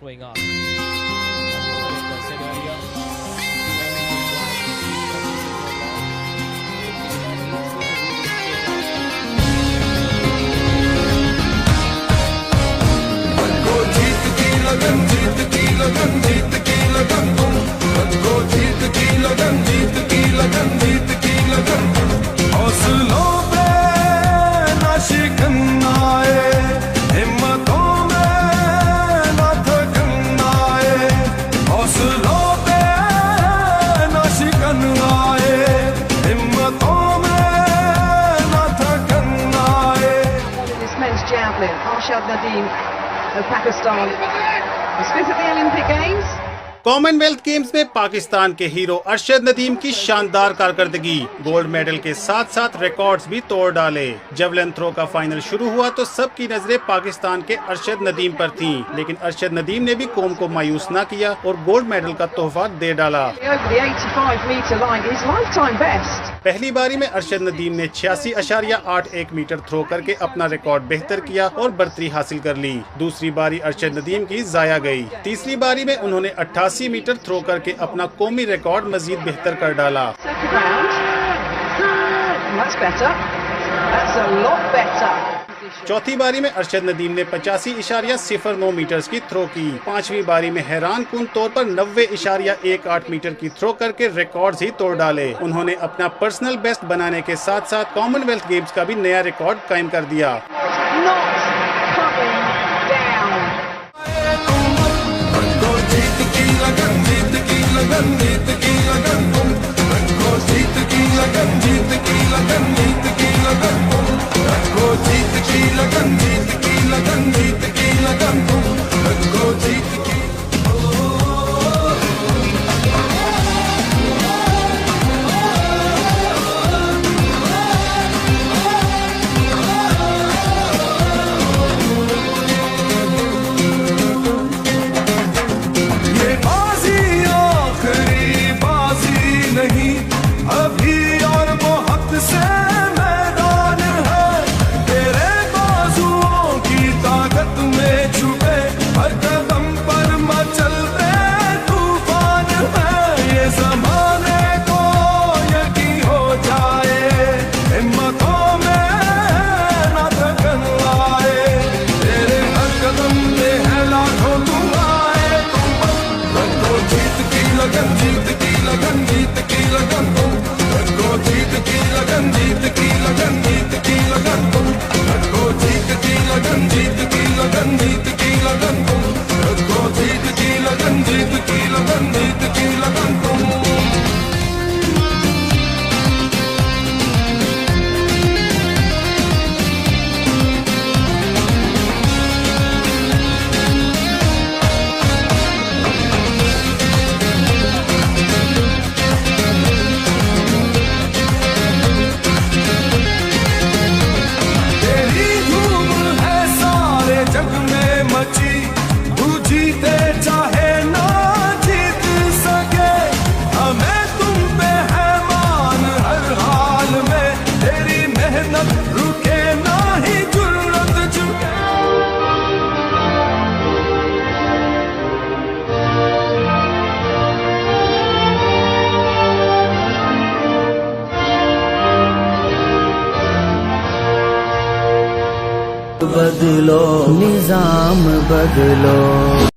swing up. As I said earlier, हौसलों पे ना शिकन आए, हिम्मतों में ना थकन आए, हौसलों पे ना शिकन आए, हिम्मतों में ना थकन आए। This men's javelin, Arshad Nadeem of Pakistan is fifth at the Olympic Games. Commonwealth games में पाकिस्तान के हीरो अरशद नदीम की शानदार कारकर्दगी, गोल्ड मेडल के साथ साथ रिकॉर्ड्स भी तोड़ डाले। जेवलिन थ्रो का फाइनल शुरू हुआ तो सबकी नजरें पाकिस्तान के अरशद नदीम पर थीं, लेकिन अरशद नदीम ने भी कौम को मायूस न किया और गोल्ड मेडल का तोहफा दे डाला। Over the 85-metre line, his lifetime best. पहली बारी में अरशद नदीम ने 86.81 मीटर थ्रो करके अपना रिकॉर्ड बेहतर किया और बर्तरी हासिल कर ली। दूसरी बारी अरशद नदीम की जाया गई। तीसरी बारी में उन्होंने 88 मीटर थ्रो करके अपना कौमी रिकॉर्ड मजीद बेहतर कर डाला। Second round. That's better. That's a lot better. चौथी बारी में अरशद नदीम ने 85.09 मीटर की थ्रो की। पांचवी बारी में हैरान कुन तौर पर 90.18 मीटर की थ्रो करके रिकॉर्ड्स ही तोड़ डाले। उन्होंने अपना पर्सनल बेस्ट बनाने के साथ साथ कॉमनवेल्थ गेम्स का भी नया रिकॉर्ड कायम कर दिया। Not coming down. ये बाजी आखिरी बाजी नहीं, अभी और बहुत से मैदान है। तेरे बाजुओं की ताकत में छुपे हर कदम पर मचलते तूफान है। ये ज़माने को यकीन हो जाए, हिम्मतों में ना थकन आए। तेरे हर कदम में है लाखों दुआएं, रखो जीत की लगन, जीत की लगन, जीत की लगन तुम रखो, जीत की लगन, जीत की लगन, जीत की लगन तुम रखो, जीत की लगन, जीत की लगन, जीत की लगन तुम रखो, जीत की लगन, जीत की लगन, जीत की लगन तुम। तेरी धूम है सारे जग में मची, तू जीते चाहे ना जीत सके। हमें तुम पे है मान हर हाल में, तेरी मेहनत रुके ना ही जुर्रत झुके। बदलो निजाम बदलो।